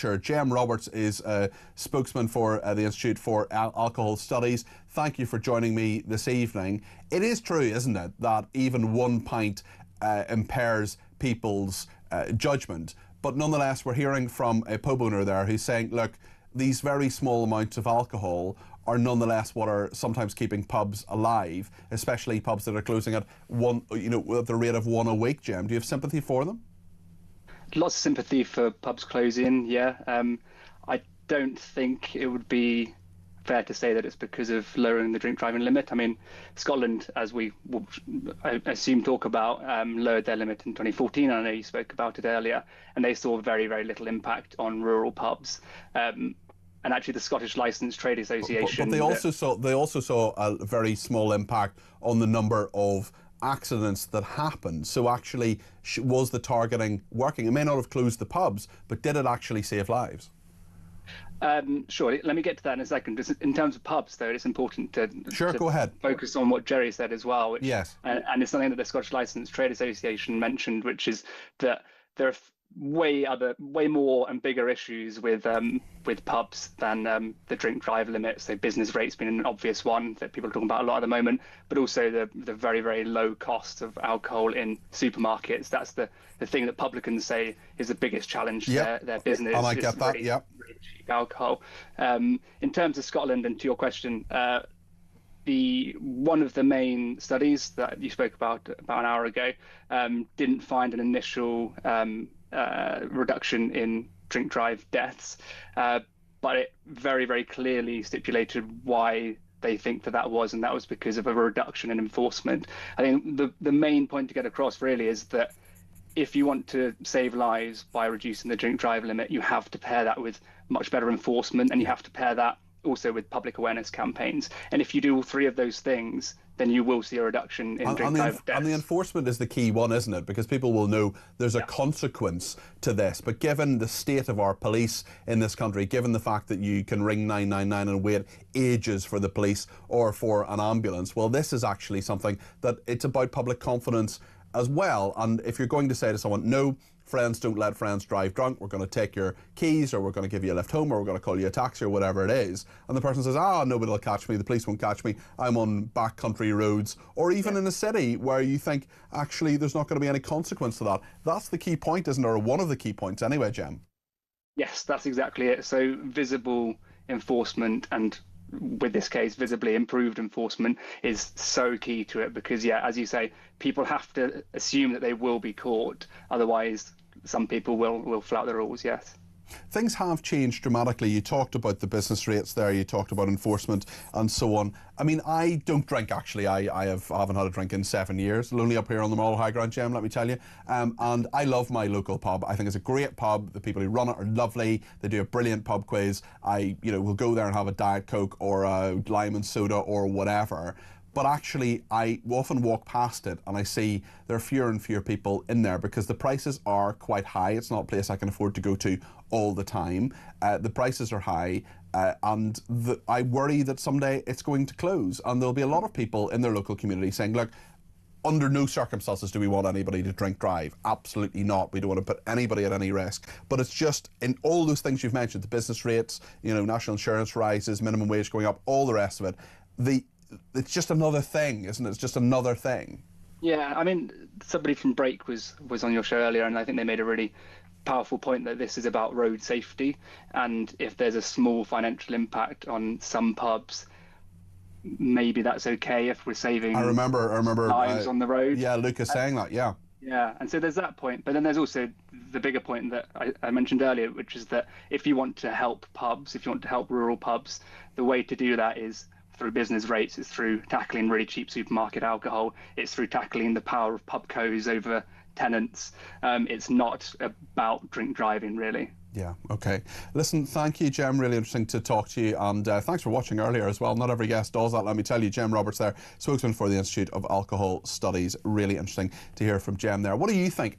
culture. Jem Roberts is a spokesman for the Institute for Alcohol Studies. Thank you for joining me this evening. It is true, isn't it, that even 1 pint impairs people's judgment, but nonetheless we're hearing from a pub owner there who's saying, look, these very small amounts of alcohol are nonetheless what are sometimes keeping pubs alive, especially pubs that are closing at one, at the rate of one a week. Jem, do you have sympathy for them? Lots of sympathy for pubs closing, yeah. I don't think it would be fair to say that it's because of lowering the drink driving limit. I mean, Scotland, as we will, I assume, talk about, lowered their limit in 2014. I know you spoke about it earlier, and they saw very, very little impact on rural pubs. And actually, the Scottish Licensed Trade Association. But they also saw a very small impact on the number of accidents that happened. So actually, was the targeting working? It may not have closed the pubs, but did it actually save lives? Sure, let me get to that in a second. Just in terms of pubs, though, it's important to go ahead. Focus on what Jerry said as well. Which, yes. And it's something that the Scottish Licensed Trade Association mentioned, which is that there are way more and bigger issues with pubs than the drink drive limit. So business rates being an obvious one that people are talking about a lot at the moment, but also the very, very low cost of alcohol in supermarkets. That's the thing that publicans say is the biggest challenge to their business. And I get that, really cheap alcohol. In terms of Scotland, and to your question, one of the main studies that you spoke about an hour ago didn't find an initial reduction in drink drive deaths, but it very, very clearly stipulated why they think that was, and that was because of a reduction in enforcement. I think the main point to get across really is that if you want to save lives by reducing the drink drive limit, you have to pair that with much better enforcement, and you have to pair that also with public awareness campaigns. And if you do all three of those things, then you will see a reduction in drink drive deaths. And the enforcement is the key one, isn't it? Because people will know there's a consequence to this. But given the state of our police in this country, given the fact that you can ring 999 and wait ages for the police or for an ambulance, well, this is actually something that it's about public confidence as well. And if you're going to say to someone, no, friends don't let friends drive drunk, we're going to take your keys, or we're going to give you a lift home, or we're going to call you a taxi, or whatever it is, and the person says, nobody will catch me, the police won't catch me, I'm on backcountry roads, or even in a city where you think actually there's not going to be any consequence to that. That's the key point, isn't it? Or one of the key points anyway, Jem. Yes, that's exactly it. So visible enforcement, and with this case, visibly improved enforcement, is so key to it, because, as you say, people have to assume that they will be caught. Otherwise, some people will flout the rules, yes. Things have changed dramatically. You talked about the business rates there, you talked about enforcement and so on. I mean, I don't drink, actually. I haven't had a drink in 7 years. Lonely up here on the Mall High Ground, Jem, let me tell you. And I love my local pub. I think it's a great pub. The people who run it are lovely. They do a brilliant pub quiz. I will go there and have a Diet Coke or a lime and soda or whatever. But actually, I often walk past it and I see there are fewer and fewer people in there because the prices are quite high. It's not a place I can afford to go to all the time. The prices are high, and I worry that someday it's going to close, and there'll be a lot of people in their local community saying, look, under no circumstances do we want anybody to drink drive. Absolutely not. We don't want to put anybody at any risk. But it's just in all those things you've mentioned, the business rates, national insurance rises, minimum wage going up, all the rest of it. It's just another thing, isn't it? It's just another thing. Yeah, I mean, somebody from Break was on your show earlier, and I think they made a really powerful point that this is about road safety. And if there's a small financial impact on some pubs, maybe that's okay if we're saving. I remember lives on the road. Yeah, Lucas saying that. Yeah. Yeah, and so there's that point, but then there's also the bigger point that I mentioned earlier, which is that if you want to help pubs, if you want to help rural pubs, the way to do that is through business rates. It's through tackling really cheap supermarket alcohol. It's through tackling the power of pubcos over tenants. It's not about drink driving, really. Yeah, okay. Listen, thank you, Jem. Really interesting to talk to you, and thanks for watching earlier as well. Not every guest does that, let me tell you. Jem Roberts there, spokesman for the Institute of Alcohol Studies. Really interesting to hear from Jem there. What do you think